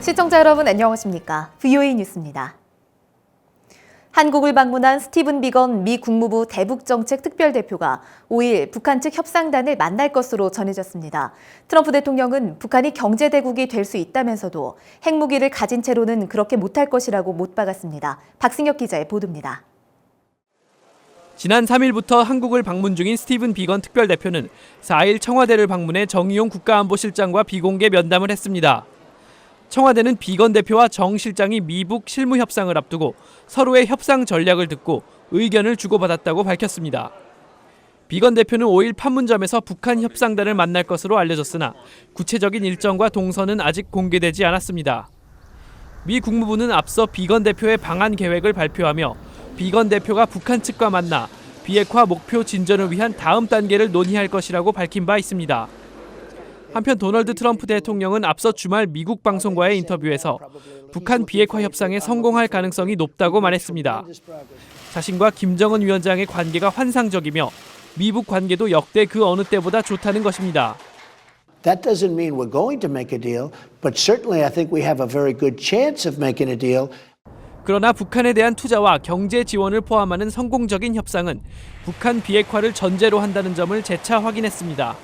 시청자 여러분 안녕하십니까? VOA 뉴스입니다. 한국을 방문한 스티븐 비건 미 국무부 대북정책 특별대표가 5일 북한 측 협상단을 만날 것으로 전해졌습니다. 트럼프 대통령은 북한이 경제대국이 될 수 있다면서도 핵무기를 가진 채로는 그렇게 못할 것이라고 못 박았습니다. 박승혁 기자의 보도입니다. 지난 3일부터 한국을 방문 중인 스티븐 비건 특별대표는 4일 청와대를 방문해 정의용 국가안보실장과 비공개 면담을 했습니다. 청와대는 비건 대표와 정 실장이 미북 실무 협상을 앞두고 서로의 협상 전략을 듣고 의견을 주고받았다고 밝혔습니다. 비건 대표는 5일 판문점에서 북한 협상단을 만날 것으로 알려졌으나 구체적인 일정과 동선은 아직 공개되지 않았습니다. 미 국무부는 앞서 비건 대표의 방한 계획을 발표하며 비건 대표가 북한 측과 만나 비핵화 목표 진전을 위한 다음 단계를 논의할 것이라고 밝힌 바 있습니다. 한편 도널드 트럼프 대통령은 앞서 주말 미국 방송과의 인터뷰에서 북한 비핵화 협상에 성공할 가능성이 높다고 말했습니다. 자신과 김정은 위원장의 관계가 환상적이며 미북 관계도 역대 그 어느 때보다 좋다는 것입니다. That doesn't mean we're going to make a deal, but certainly I think we have a very good chance of making a deal. 그러나 북한에 대한 투자와 경제 지원을 포함하는 성공적인 협상은 북한 비핵화를 전제로 한다는 점을 재차 확인했습니다.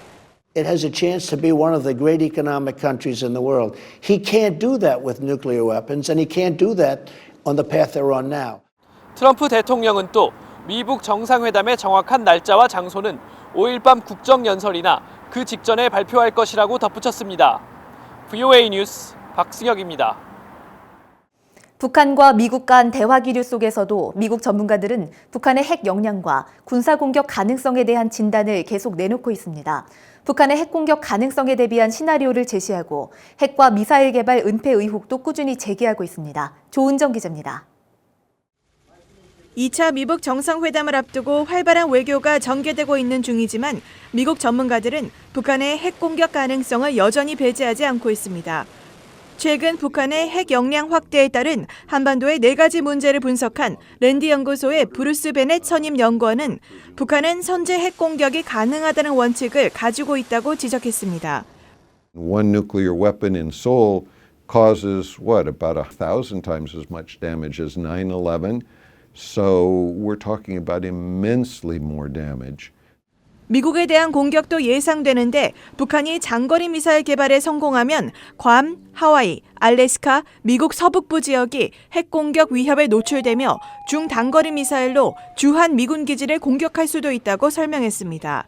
It has a chance to be one of the great economic countries in the world. He can't do that with nuclear weapons, and he can't do that on the path they're on now. 트럼프 대통령은 또 미북 정상회담의 정확한 날짜와 장소는 5일 밤 국정연설이나 그 직전에 발표할 것이라고 덧붙였습니다. VOA 뉴스 박승혁입니다. 북한과 미국 간 대화 기류 속에서도 미국 전문가들은 북한의 핵 역량과 군사 공격 가능성에 대한 진단을 계속 내놓고 있습니다. 북한의 핵 공격 가능성에 대비한 시나리오를 제시하고 핵과 미사일 개발 은폐 의혹도 꾸준히 제기하고 있습니다. 조은정 기자입니다. 2차 미북 정상회담을 앞두고 활발한 외교가 전개되고 있는 중이지만 미국 전문가들은 북한의 핵 공격 가능성을 여전히 배제하지 않고 있습니다. 최근 북한의 핵 역량 확대에 따른 한반도의 4가지 문제를 분석한 랜디 연구소의 브루스 베넷 선임 연구원은 북한은 선제 핵 공격이 가능하다는 원칙을 가지고 있다고 지적했습니다. One nuclear weapon in Seoul causes about 1,000 times as much damage as 9/11. So we're talking about immensely more damage. 미국에 대한 공격도 예상되는데 북한이 장거리 미사일 개발에 성공하면 괌, 하와이, 알래스카, 미국 서북부 지역이 핵 공격 위협에 노출되며 중단거리 미사일로 주한 미군 기지를 공격할 수도 있다고 설명했습니다.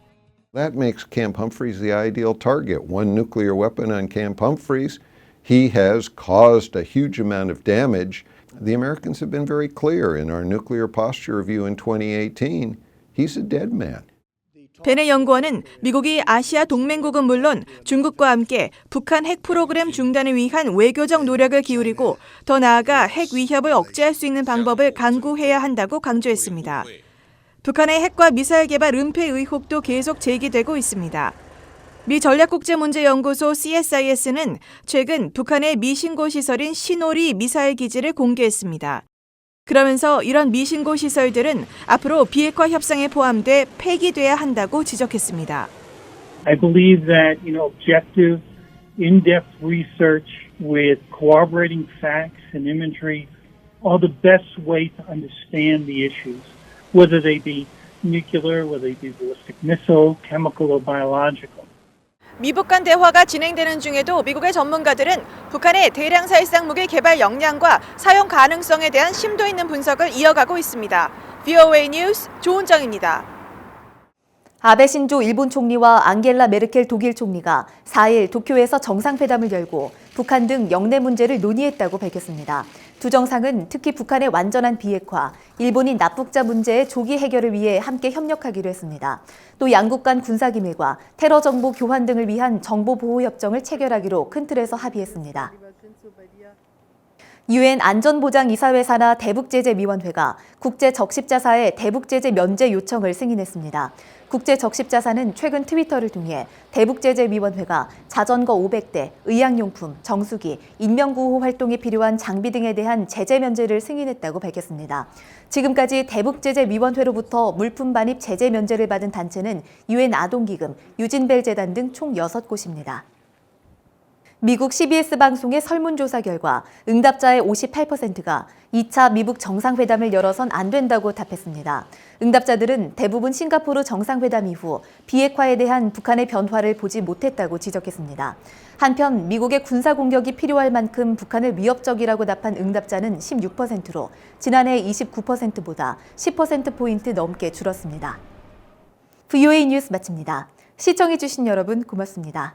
That makes Camp Humphreys the ideal target. One nuclear weapon on Camp Humphreys, he has caused a huge amount of damage. The Americans have been very clear in our nuclear posture review in 2018. He's a dead man. 베넷 연구원은 미국이 아시아 동맹국은 물론 중국과 함께 북한 핵 프로그램 중단을 위한 외교적 노력을 기울이고 더 나아가 핵 위협을 억제할 수 있는 방법을 강구해야 한다고 강조했습니다. 북한의 핵과 미사일 개발 은폐 의혹도 계속 제기되고 있습니다. 미 전략국제문제연구소 CSIS는 최근 북한의 미신고 시설인 시노리 미사일 기지를 공개했습니다. 그러면서 이런 미신고 시설들은 앞으로 비핵화 협상에 포함돼 폐기돼야 한다고 지적했습니다. I believe that, objective, in-depth research with corroborating facts and imagery are the best way to understand the issues, whether they be nuclear, whether they be ballistic missile, chemical or biological. 미북 간 대화가 진행되는 중에도 미국의 전문가들은 북한의 대량 살상 무기 개발 역량과 사용 가능성에 대한 심도 있는 분석을 이어가고 있습니다. VOA 뉴스 조은정입니다. 아베 신조 일본 총리와 앙겔라 메르켈 독일 총리가 4일 도쿄에서 정상회담을 열고 북한 등 영내 문제를 논의했다고 밝혔습니다. 두 정상은 특히 북한의 완전한 비핵화, 일본인 납북자 문제의 조기 해결을 위해 함께 협력하기로 했습니다. 또 양국 간 군사기밀과 테러 정보 교환 등을 위한 정보보호협정을 체결하기로 큰 틀에서 합의했습니다. 유엔 안전보장이사회 산하 대북제재위원회가 국제적십자사의 대북제재 면제 요청을 승인했습니다. 국제적십자사는 최근 트위터를 통해 대북제재위원회가 자전거 500대, 의약용품, 정수기, 인명구호 활동에 필요한 장비 등에 대한 제재 면제를 승인했다고 밝혔습니다. 지금까지 대북제재위원회로부터 물품 반입 제재 면제를 받은 단체는 유엔 아동기금, 유진벨 재단 등 총 6곳입니다. 미국 CBS 방송의 설문조사 결과 응답자의 58%가 2차 미북 정상회담을 열어선 안 된다고 답했습니다. 응답자들은 대부분 싱가포르 정상회담 이후 비핵화에 대한 북한의 변화를 보지 못했다고 지적했습니다. 한편 미국의 군사 공격이 필요할 만큼 북한을 위협적이라고 답한 응답자는 16%로 지난해 29%보다 10%포인트 넘게 줄었습니다. VOA 뉴스 마칩니다. 시청해주신 여러분 고맙습니다.